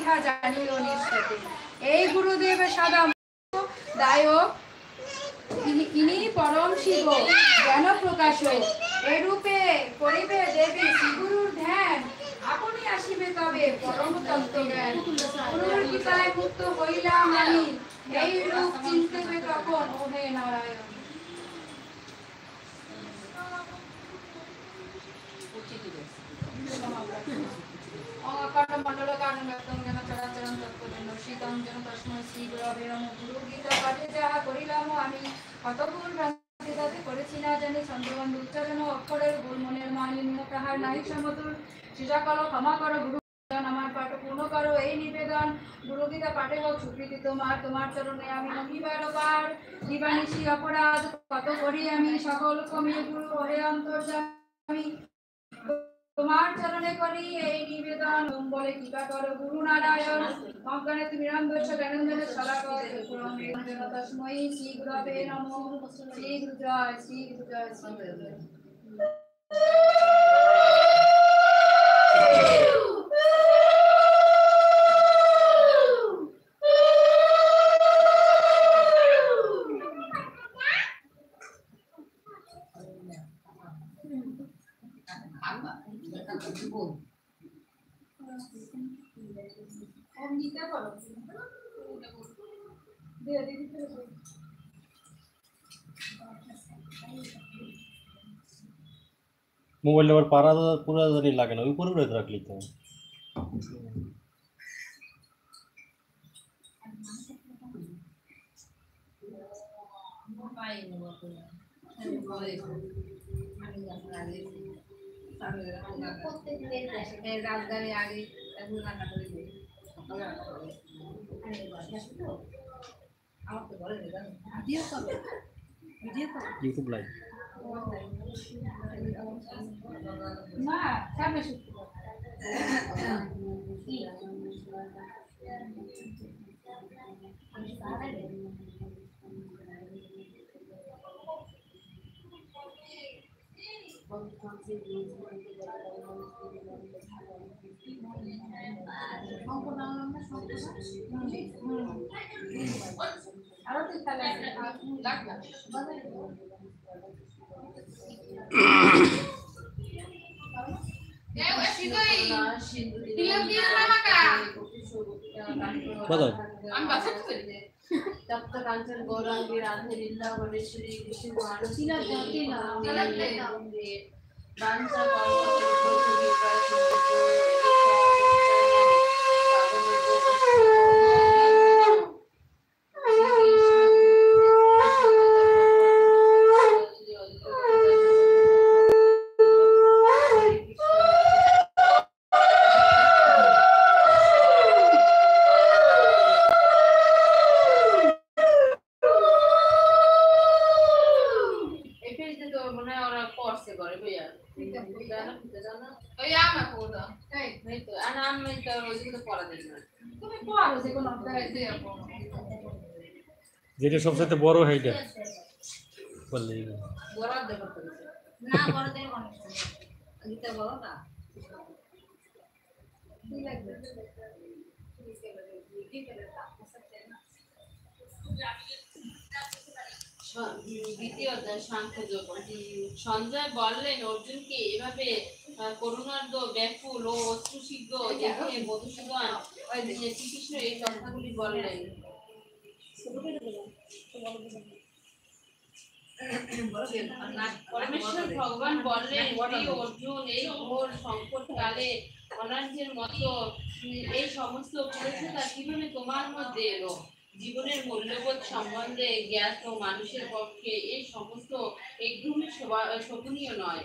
ইহা জানিও নিশ্চিতে। এই গুরুদেব সদা দায়ক, ইনি পরম শিব জ্ঞান প্রকাশ। এরূপে করিবে দেবী শ্রীগুরুর ধ্যান, আপনি আসিবে তবে পরম তত্ত্ব জ্ঞান। গুরুর কৃপায় মুক্ত হইলাম আমি, এই রূপ চিন্তিবে তখন ওহে নারায়ণ। মন্ডল কারণ ব্যক্তং যেন চরাচরণ তৎপরেণ শীতং যেন তস্মৈ শ্রী গুরবে নমঃ। গুরু গীতা পাঠে যাহা করিলাম আমি, কত ভুল ভ্রান্তি তাতে করেছি না জানি। ছন্দবন্ধ উচ্চারণ অক্ষরের ভুল, মনের মালিন্য তাহার নাহি সমতুল। সৃজা করো ক্ষমা করো গুরু, আমার পাঠ পূর্ণ করো এই নিবেদন। গুরু গীতা পাঠে হোক স্বীকৃতি তোমার, তোমার চরণে আমি নমিবার পার। দিবানিশি অপরাধ কত করি আমি, সকল কমিয়ে গুরু ওহে অন্তর্যামী। তোমার চরণে করি এই নিবেদন, বলে কৃপা করো গুরু নারায়ণ। অজ্ঞানে তুমি নিরন্তর জ্ঞানঞ্জনে সদাকর, তস্মৈ শ্রী গুরবে নমঃ। শ্রী গুরু জয়, শ্রী গুরু জয়, শ্রী গুরু জয়। মোবাইল আবার পারা পুরো জানি লাগে না, উপরে উঠে রাখলি তো। রাজধানী আগে ইউটিউব লাইভ না সামনে কাঞ্চন গৌরাঙ্গী রাধে লীলা বলেশ্বরী কৃষ্ণ বাঞ্ছা যেটা সবচেয়ে বড় সেইটা বললি না বড় দেব দিতে বড় না দ্বিতীয় অধ্যায় সাংখ্যযোগ। সঞ্জয় বললেন অর্জুনকে, এভাবে করুণার্দ ব্যাকুল ও অশ্রুসিদ্ধ দেখে মধুসূদন শ্রীকৃষ্ণ এই কথাগুলি বললেন। পরমেশ্বর ভগবান বললেন, অর্জুন, এই ঘোর সংকট কালে অনার্যের মতো এই সমস্ত পুরুষতা কিভাবে তোমার মধ্যে এলো? জীবনের মূল্যবোধ সম্বন্ধে জ্ঞাত মানুষের পক্ষে এই সমস্ত একদমই শোভনীয় নয়।